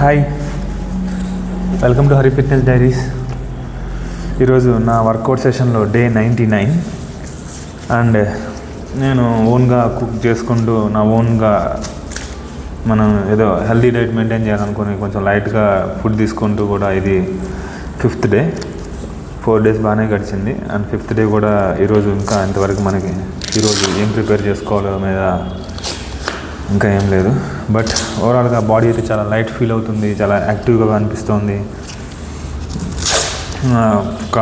Hi, welcome to Hari fitness diaries. ఈరోజు నా work out సెషన్లో డే 99 అండ్ నేను ఓన్గా కుక్ చేసుకుంటూ నా ఓన్గా మనం ఏదో హెల్దీ డైట్ మెయింటైన్ చేయాలనుకుని కొంచెం లైట్గా ఫుడ్ తీసుకుంటూ కూడా ఇది 5th డే. 4 days బాగానే గడిచింది అండ్ 5th డే కూడా ఈరోజు ఇంకా ఇంతవరకు మనకి ఈరోజు ఏం ప్రిపేర్ చేసుకోవాలో మీద ఇంకా ఏం లేదు. బట్ ఓవరాల్గా బాడీ అయితే చాలా లైట్ ఫీల్ అవుతుంది, చాలా యాక్టివ్గా అనిపిస్తుంది. ఒక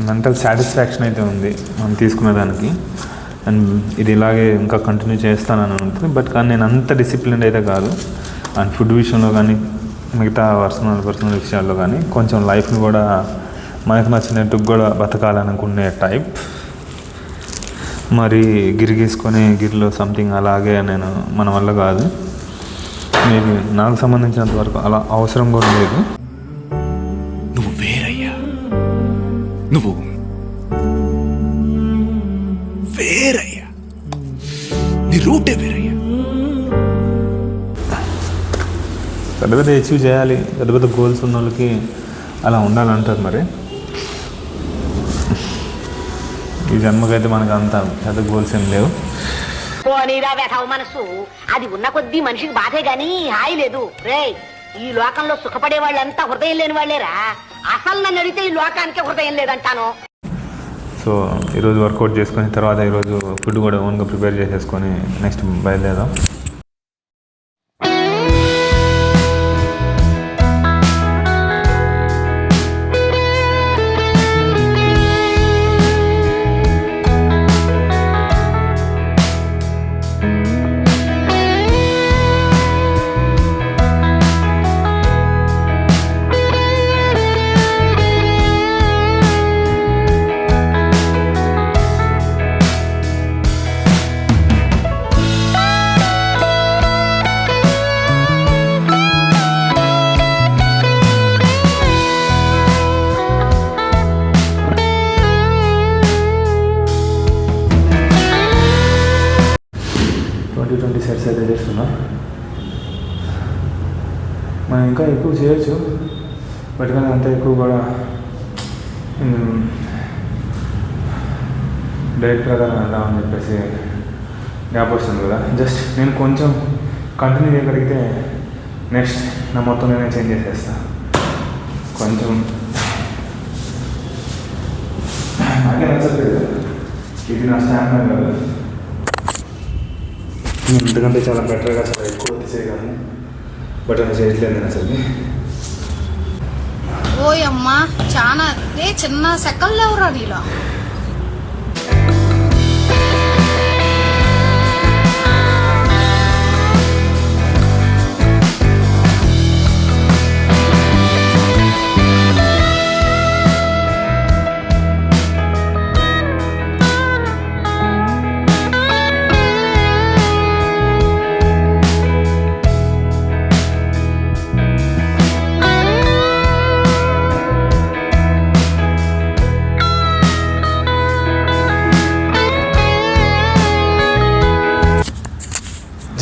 మెంటల్ సాటిస్ఫాక్షన్ అయితే ఉంది మనం తీసుకునే దానికి. అండ్ ఇది ఇలాగే ఇంకా కంటిన్యూ చేస్తానని ఉంటుంది. బట్ కానీ నేను అంత డిసిప్లిన్డ్ అయితే కాదు. అండ్ ఫుడ్ విషయంలో కానీ మిగతా పర్సనల్ విషయాల్లో కానీ కొంచెం లైఫ్ని కూడా మనకు నచ్చినట్టు కూడా బతకాలనుకునే టైప్. మరి గిరిలో సంథింగ్ అలాగే నేను మన వల్ల కాదు. మేబీ నాకు సంబంధించినంత వరకు అలా అవసరం కూడా లేదు. నువ్వు వేరయ్యా, నువ్వు వేరయ్యా, నీ రూటే వేరయ్యా. పెద్ద పెద్ద అచీవ్ చేయాలి, పెద్ద పెద్ద గోల్స్ ఉన్న వాళ్ళకి అలా ఉండాలంటారు. మరి ఈ జన్మకైతే మనకు అంత పెద్ద గోల్స్ ఏం లేవు. మనసు అది ఉన్న కొద్దీ మనిషికి బాధే గాని హాయి లేదు. రే, ఈ లోకంలో సుఖపడే వాళ్ళంతా హృదయం లేని వాళ్ళేరా. అసలు నన్ను అడిగితే ఈ లోకానికి హృదయం లేదంటాను. సో ఈరోజు వర్కౌట్ చేసుకుని తర్వాత ఈరోజు ఫుడ్ కూడా ఓన్గా ప్రిపేర్ చేసేసుకొని నెక్స్ట్ బయలుదేరాం. సెట్స్ అయితే చేస్తున్నా. మనం ఇంకా ఎక్కువ చేయొచ్చు, బట్ కానీ అంత ఎక్కువ కూడా డైట్ ప్రకారం వెళ్దామని చెప్పేసి గ్యాప్ వస్తుంది కదా. జస్ట్ నేను కొంచెం కంటిన్యూ చేయగలిగితే నెక్స్ట్ నా మొత్తం నేనే చేంజ్ చేసేస్తా. కొంచెం నాకే నచ్చట్లేదు, ఇది నా స్టాండర్డ్ కదా. ఎందుకంటే చాలా బెటర్గా చాలా ఎక్కువ చేయగలను, బట్ అది చేయట్లేదు నేను అసలు. ఓయమ్మా చాలా చిన్న సెకండ్ ఎవరా నీలో.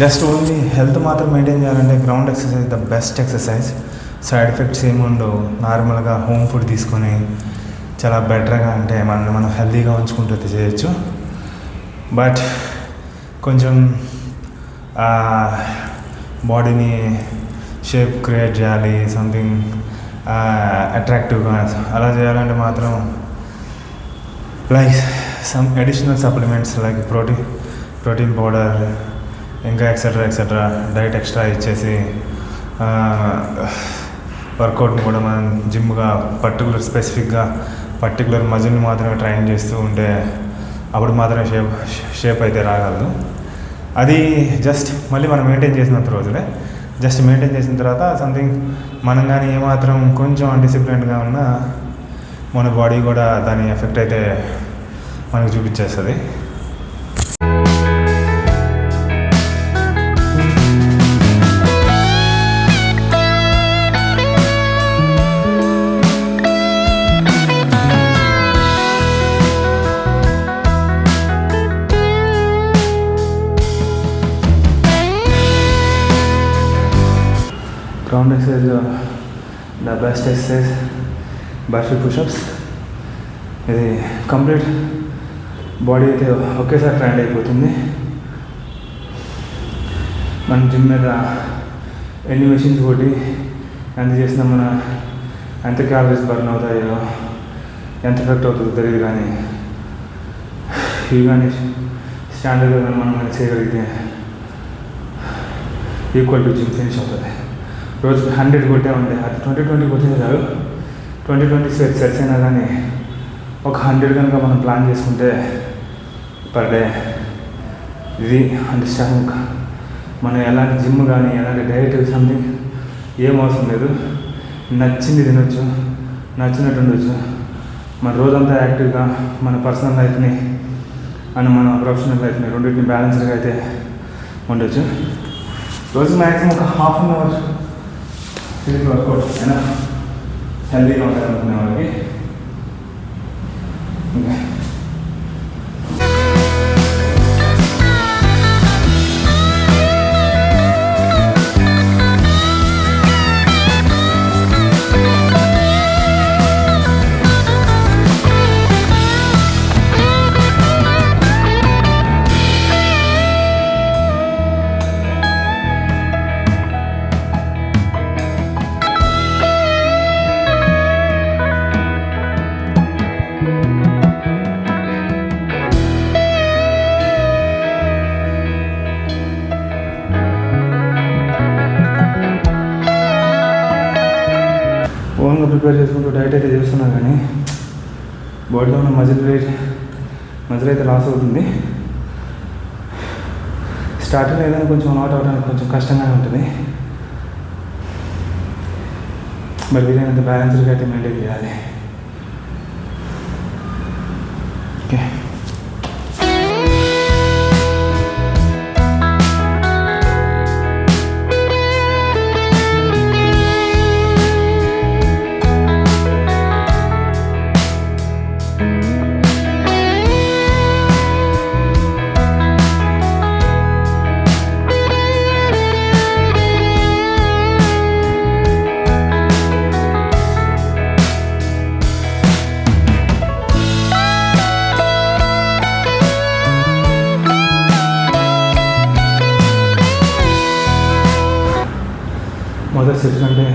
జస్ట్ ఓన్లీ హెల్త్ మాత్రం మెయింటైన్ చేయాలంటే ground exercise the best exercise. Side effects ఏముండవు. నార్మల్గా హోమ్ ఫుడ్ తీసుకొని చాలా బెటర్గా అంటే మనం హెల్తీగా ఉంచుకుంటూ చేయొచ్చు. బట్ కొంచెం బాడీని షేప్ క్రియేట్ చేయాలి, సంథింగ్ అట్రాక్టివ్గా అలా చేయాలంటే మాత్రం like some additional supplements like protein powder ఇంకా ఎక్సెట్రా డైట్ ఎక్స్ట్రా ఇచ్చేసి వర్కౌట్ని కూడా మనం జిమ్గా పర్టికులర్ మజిల్ని మాత్రమే ట్రైన్ చేస్తూ ఉంటే అప్పుడు మాత్రమే షేప్ అయితే రాగలదు. అది జస్ట్ మళ్ళీ మనం మెయింటైన్ చేసినంత రోజులే. జస్ట్ మెయింటైన్ చేసిన తర్వాత సంథింగ్ మనం కానీ ఏమాత్రం కొంచెం అన్డిసిప్లిన్డ్గా ఉన్నా మన బాడీ కూడా దాని ఎఫెక్ట్ అయితే మనకు చూపించేస్తుంది. Ground exercise the best exercise burpee pushups. ఇది కంప్లీట్ బాడీ అయితే ఒకేసారి ట్రైన్ అయిపోతుంది. మన జిమ్ మీద ఎన్ని మెషిన్స్ కొట్టి ఎంత చేసినా మన ఎంత క్యాలరీస్ బర్న్ అవుతాయో ఎంత ఎఫెక్ట్ అవుతుందో తెలియదు. కానీ ఇవి కానీ స్టాండర్డ్గా మనం చేయగలిగితే ఈక్వల్ టు జిమ్ ఫినిష్ అవుతుంది. రోజుకి 100 కొట్టే ఉంటే అది 20 కొట్టే చాలు. 20 సెట్స్ అయినా కానీ ఒక 100 కనుక మనం ప్లాన్ చేసుకుంటే పర్ డే ఇది అండర్స్టాండింగ్. మనం ఎలాంటి జిమ్ కానీ ఎలాంటి డైట్ సంథింగ్ ఏం అవసరం లేదు. నచ్చింది తినొచ్చు, నచ్చినట్టు ఉండొచ్చు. మన రోజంతా యాక్టివ్గా మన పర్సనల్ లైఫ్ని అండ్ మన ప్రొఫెషనల్ లైఫ్ని రెండింటిని బ్యాలెన్స్డ్గా అయితే ఉండొచ్చు. రోజు మ్యాక్సిమం ఒక ½ అన్ అవర్ ఫిజికల్ వర్కౌట్ అయినా హెల్తీగా ఉండాలనుకునే వాళ్ళకి. ఓకే, ఓన్గా ప్రిపేర్ చేసుకుంటూ డైట్ అయితే చేస్తున్నా కానీ బాడీలో ఉన్న మజిల్ అయితే లాస్ అవుతుంది. స్టార్టింగ్ ఏదైనా కొంచెం అలవాటు అవడానికి కొంచెం కష్టంగానే ఉంటుంది. మరి వీలైనంత బ్యాలెన్స్డ్గా అయితే మెయింటైన్ చేయాలి. ఓకే, మొదటి సెట్ కంటే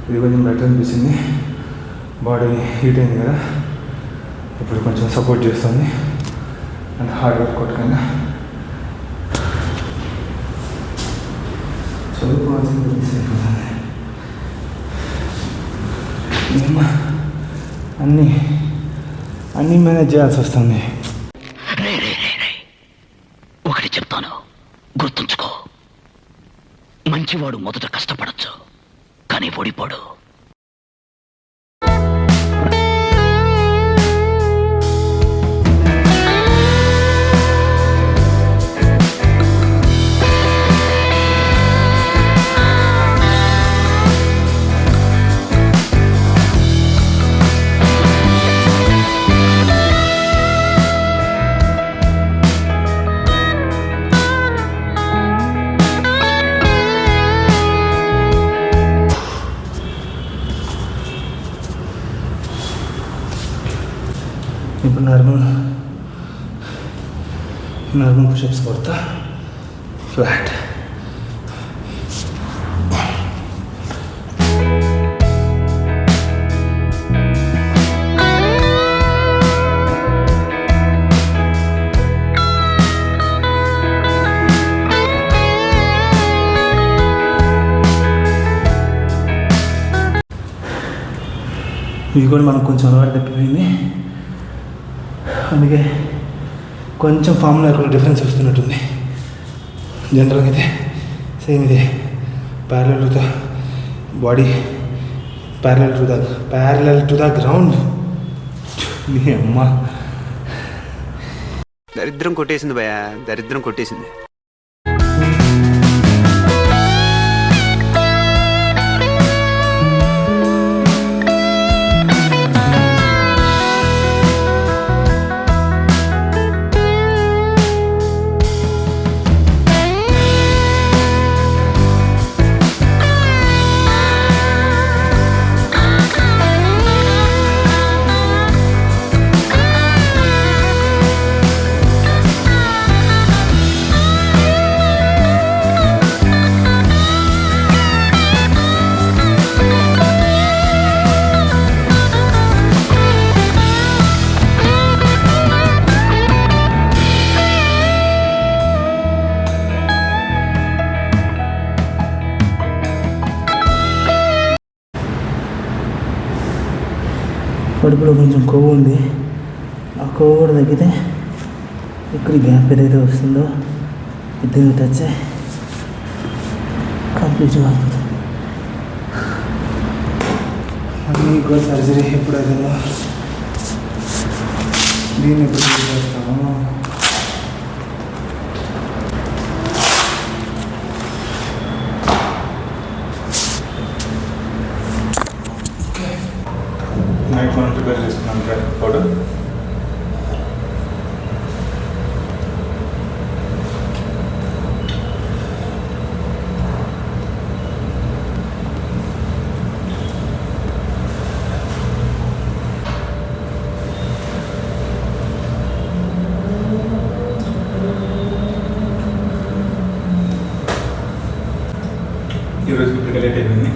ఇది కొంచెం బెటర్ అనిపించింది. బాడీ హీట్ అయింది కదా, ఇప్పుడు కొంచెం సపోర్ట్ చేస్తుంది. అండ్ హార్డ్ వర్కౌట్ కన్నా చదువుకోవాల్సింది అయిపోతుంది. అన్నీ మేనేజ్ చేయాల్సి వస్తుంది. ఒకటి చెప్తాను, గుర్తుంచుకో. మంచివాడు మొదట కష్టపడచ్చు, కానీ ఓడిపోడు. ఇప్పుడు నార్మల్ పుషప్స్ కొడతా ఫ్లాట్. ఇది కూడా మనకు కొంచెం అలవాటు తప్పిపోయింది. అందుకే కొంచెం ఫామ్లో కూడా డిఫరెన్స్ వస్తున్నట్టుంది. జనరల్గా అయితే సేమ్ ఇదే parallel to the body, parallel to the ground. మీ అమ్మ దరిద్రం కొట్టేసింది భయ, దరిద్రం కొట్టేసింది. కడుపులో కొంచెం కొవ్వు ఉంది. ఆ కొవ్వు కూడా తగ్గితే ఇక్కడ గ్యాప్ ఏదైతే వస్తుందో దీన్ని టచ్ కంప్లీట్గా అవుతుంది. మళ్ళీ ఇంకో సర్జరీ ఎప్పుడు అవుతుందో దీన్ని ఎప్పుడు చేస్తాము. నైట్ మనం ప్రిపేర్ చేసుకున్నాం పౌడర్. ఈరోజు ఇప్పటికే లేట్ అయిపోయింది.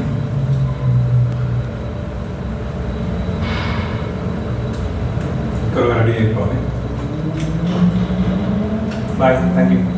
త్వరగా రెడీ అయిపోవాలి. Bye, thank you.